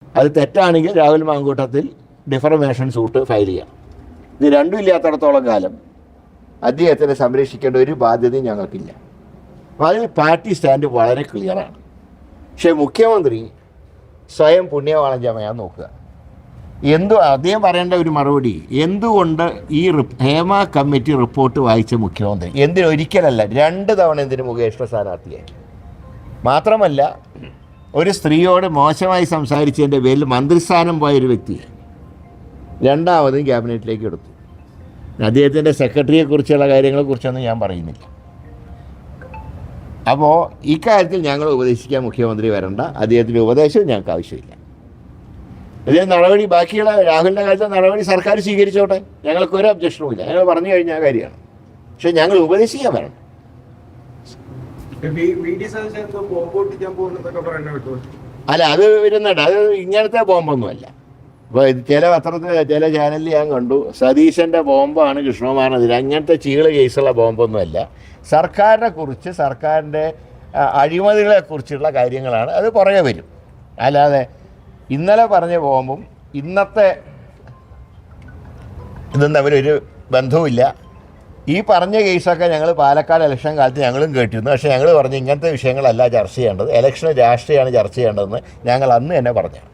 അത് തെറ്റാണെങ്കിൽ Rahul Mamkootathil defamation suit file ചെയ്യണം. ഇത് രണ്ടും ഇല്ലാത്തിടത്തോളം കാലം അദ്ദേഹത്തിനെ സംരക്ഷിക്കേണ്ട ഒരു ബാധ്യതയും ഞങ്ങൾക്കില്ല. അപ്പോൾ അതിൽ പാർട്ടി സ്റ്റാൻഡ് വളരെ ക്ലിയറാണ്. പക്ഷേ മുഖ്യമന്ത്രി സ്വയം പുണ്യവാളം ചമയാൻ നോക്കുക. അദ്ദേഹം പറയേണ്ട ഒരു മറുപടി, എന്തുകൊണ്ട് ഈ ഹേമ കമ്മിറ്റി റിപ്പോർട്ട് വായിച്ച മുഖ്യമന്ത്രി ഒരിക്കലല്ല 2 തവണ എന്തിന് മുകേഷിന്റെ സ്ഥാനാർത്ഥിയായി? മാത്രമല്ല, ഒരു സ്ത്രീയോട് മോശമായി സംസാരിച്ചതിൻ്റെ പേരിൽ മന്ത്രിസ്ഥാനം പോയൊരു വ്യക്തിയെ രണ്ടാമതും ക്യാബിനറ്റിലേക്ക് എടുത്തു. അദ്ദേഹത്തിൻ്റെ സെക്രട്ടറിയെക്കുറിച്ചുള്ള കാര്യങ്ങളെക്കുറിച്ചൊന്നും ഞാൻ പറയുന്നില്ല. അപ്പോൾ ഇക്കാര്യത്തിൽ ഞങ്ങൾ ഉപദേശിക്കാൻ മുഖ്യമന്ത്രി വരണ്ട. അദ്ദേഹത്തിൻ്റെ ഉപദേശവും ഞങ്ങൾക്ക് ആവശ്യമില്ല. ഇതിന് നടപടി, ബാക്കിയുള്ള രാഹുലിൻ്റെ കാര്യത്തിൽ നടപടി സർക്കാർ സ്വീകരിച്ചോട്ടെ, ഞങ്ങൾക്ക് ഒരു ഒബ്ജക്ഷനുമില്ല. ഞങ്ങൾ പറഞ്ഞു കഴിഞ്ഞ കാര്യമാണ്. പക്ഷെ ഞങ്ങൾ ഉപദേശിക്കാൻ വരണം. അല്ല, അത് വരുന്നുണ്ട്. അത് ഇങ്ങനത്തെ ബോംബൊന്നുമല്ല. ഇപ്പോൾ ചില പത്രത്തിൽ ചില ചാനലിൽ ഞാൻ കണ്ടു, സതീശൻ്റെ ബോംബാണ് കൃഷ്ണകുമാറിനെതിരെ. അങ്ങനത്തെ ചീള് കേസുള്ള ബോംബൊന്നുമല്ല. സർക്കാരിനെ കുറിച്ച്, സർക്കാരിൻ്റെ അഴിമതികളെക്കുറിച്ചുള്ള കാര്യങ്ങളാണ്. അത് പുറകെ വരും. അല്ലാതെ ഇന്നലെ പറഞ്ഞ ബോംബും ഇന്നത്തെ ഇതും തമ്മിലൊരു ബന്ധവുമില്ല. ഈ പറഞ്ഞ കേസൊക്കെ ഞങ്ങൾ പാലക്കാട് ഇലക്ഷൻ കാലത്ത് ഞങ്ങളും കേട്ടിരുന്നു. പക്ഷേ ഞങ്ങൾ പറഞ്ഞു ഇങ്ങനത്തെ വിഷയങ്ങളല്ല ചർച്ച ചെയ്യേണ്ടത്, ഇലക്ഷന് രാഷ്ട്രീയമാണ് ചർച്ച ചെയ്യേണ്ടതെന്ന് ഞങ്ങൾ അന്ന് തന്നെ പറഞ്ഞു.